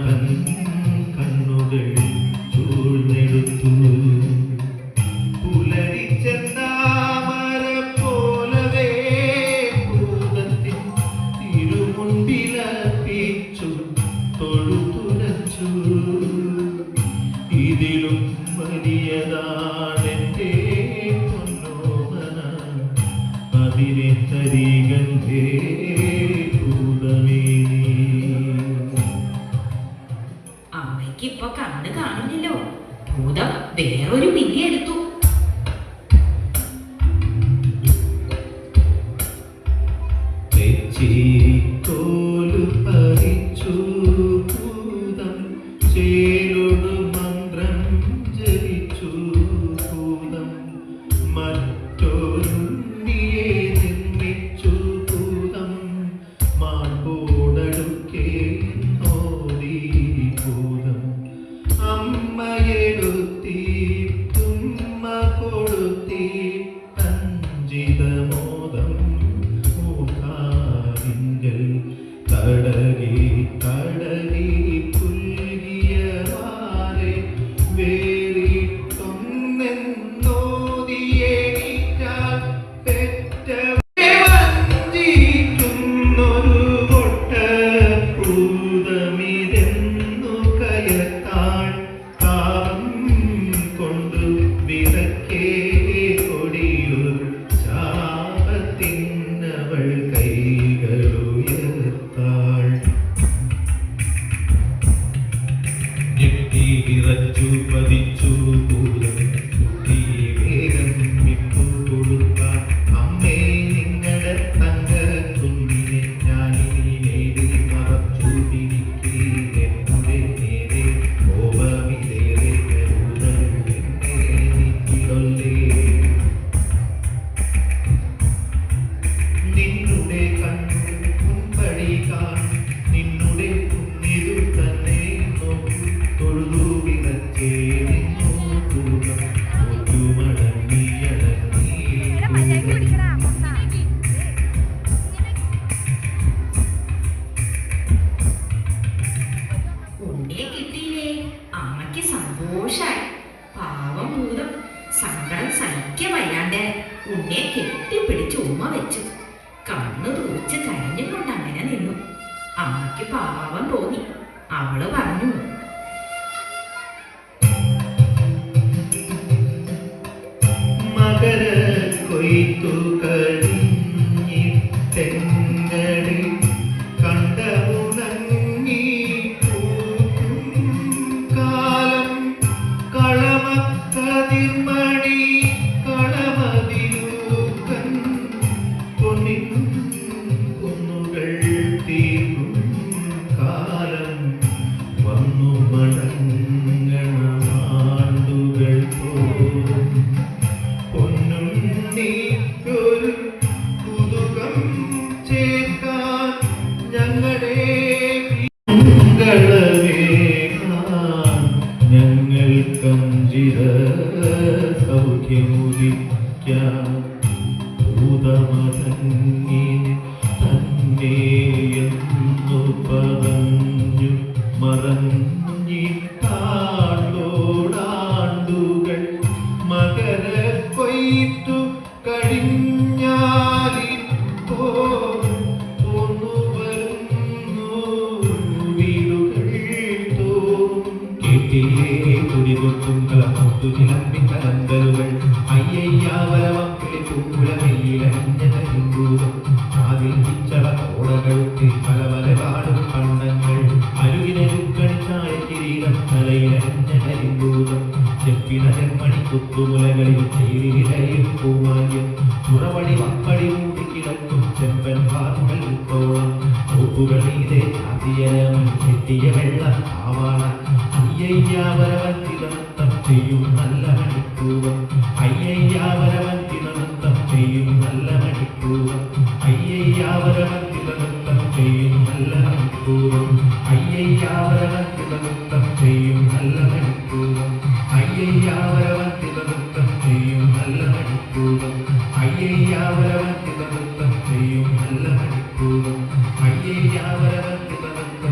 തൻ കണ്ണുകൾ ചൂഴ്ന്നെടുത്തു. പുലരിച്ചെന്താമര പോലവേ ഭൂതത്തിൻ തിരുമുൻപിലർപ്പിച്ചു തൊഴുതുരച്ചു. ഇതിലും വലിയതാണെന്റെ പൊന്നോമന, അതിനെ തരികണ്ടേ ഭൂതമേ. അമ്മയ്ക്കിപ്പൊ കണ്ണ് കാണുന്നില്ലോ. ഭൂതം വേറൊരു പിടി എടുത്തു. തെച്ചിരിക്കോലു പറിച്ചു ഭൂതം, ചേലൊടു മന്ത്രം ജപിച്ചു ഭൂതം, മറ്റൊരുണ്ണിയെ നിർമ്മിച്ചു ഭൂതം, മാൺപോടടുക്കേ നോദി ഭൂതം. അമ്മയെടുത്തി തുമ്മ കൊടുത്തി അഞ്ചിതമോദം മൂക്കാവിങ്കൽ തടകി തടകി പുൽകിയ വാരെ വേറിട്ടൊന്നെന്നോദിയേറ്റാൽ പെറ്റവരെ വഞ്ചിക്കുന്നൊരു പൊട്ട ഭൂതമിതെന്നു കയത്താൾ താപം കൊണ്ടു വിതക്കേ കൊടിയൊരു ശാപത്തിനവൾ കൈകളുയർത്താൾ. ഞെട്ടിവിറച്ചു പതിച്ചു ഭൂതം, കുട്ടി വേഗം വിട്ടു കൊടുത്താൽ. അമ്മേ നിങ്ങളുടെ തങ്ക കുഞ്ഞിനെ ഞാനിനി നേരിൽ മറച്ചു തിരിക്കേ. എന്നുടെ നേരെ കോപമിതേറെ ഭൂതം എന്നെ നീക്കിടൊല്ലേ. നിന്നുടെ കണ്ണു മുൻപടി കാണും, നിന്നുടെ കുഞ്ഞിതു തന്നെ നോക്കൂ. തൊഴുതു വിറച്ചേ നിന്നു ഭൂതം, ഒറ്റുമടങ്ങി അടങ്ങി ഭൂതം. ഉണ്ണിയെ കിട്ടിയില്ലേ? അമ്മയ്ക്ക് സന്തോഷായി. പാവം ഭൂതം സങ്കടം സഹിക്കാൻ വയ്യാണ്ട് ഉണ്ണിയെ കെട്ടിപ്പിടിച്ച് ഉമ്മ വെച്ചു. കണ്ണു തൂച്ച് കരഞ്ഞുകൊണ്ട് അങ്ങനെ നിന്നു. അമ്മയ്ക്ക് പാവം തോന്നി. അവള് പറഞ്ഞു, മകര കൊയ്ത്തു കഴിഞ്ഞിട്ടെങ്ങടി കണ്ടമുണങ്ങി പൂക്കും കാലം. കളമക്കതിർമണി കളമതിലൂക്കൻ പൊന്നിൻ കുന്നുകൾ തീർക്കും കാലം. വന്നു മടങ്ങണമാണ്ടുകൾ തോറും പൊന്നുണ്ണിക്കൊരു കുതുകം ചേർക്കാൻ ഞങ്ങളെ മംഗളമേകാൻ ഞങ്ങൾ കഞ്ചിര സൗഖ്യമുദിക്കാം. ഭൂതമതങ്ങിനെ തന്നെയെന്നു പറഞ്ഞു മറഞ്ഞിട്ടാണ്ടോടാണ്ടുകൾ. മകര കൊയ്ത്തു കഴിഞ്ഞാലിപ്പോ പോന്നു വരുന്നു വീടുകൾ തോറും. കേട്ടിയേ കുടികൊത്തും കളമൊത്തു ചിലമ്പി കലങ്കലുകൾ. അയ്യയ്യാവരവം കിളിപ്പൂക്കുലമെയ്യിലഞ്ഞൂതം. അതിൽ പിച്ചള തോടകൾക്ക് പല പല പാടും കണ്ണങ്ങൾ. അരുകിലെ രുക്കണിച്ചായ കിരീടം തലയിലഞ്ഞൂതം. ചെപ്പിന ചെമ്മണി കുത്തുമുലകളിൽ ചേരിവിലയും പൂമാല്യം. പുറവടി വപ്പടി മൂടിക്കിടക്കും ചെമ്പൻ പാറുകൾ ഉത്തോളം. പൂപ്പുകൾ നീതേ ചാതിയരമൻ ചെട്ടിയ വെള്ള ആവാള. അയ്യയ്യാവരവത്തിനത്തം ചെയ്യും നല്ല മണിക്കൂവം. അയ്യയ്യാവരവത്തിനത്തം ചെയ്യും നല്ല മണിക്കൂവം. അയ്യയ്യാവരവത്തിനത്തം ചെയ്യും നല്ല മണിക്കൂവം. അയ്യയ്യാവരവത്തിനത്തം ചെയ്യും നല്ല മണിക്കൂവം. അയ്യയ്യാവരവത്തിനത്തം ചെയ്യും നല്ല മണിക്കൂവം.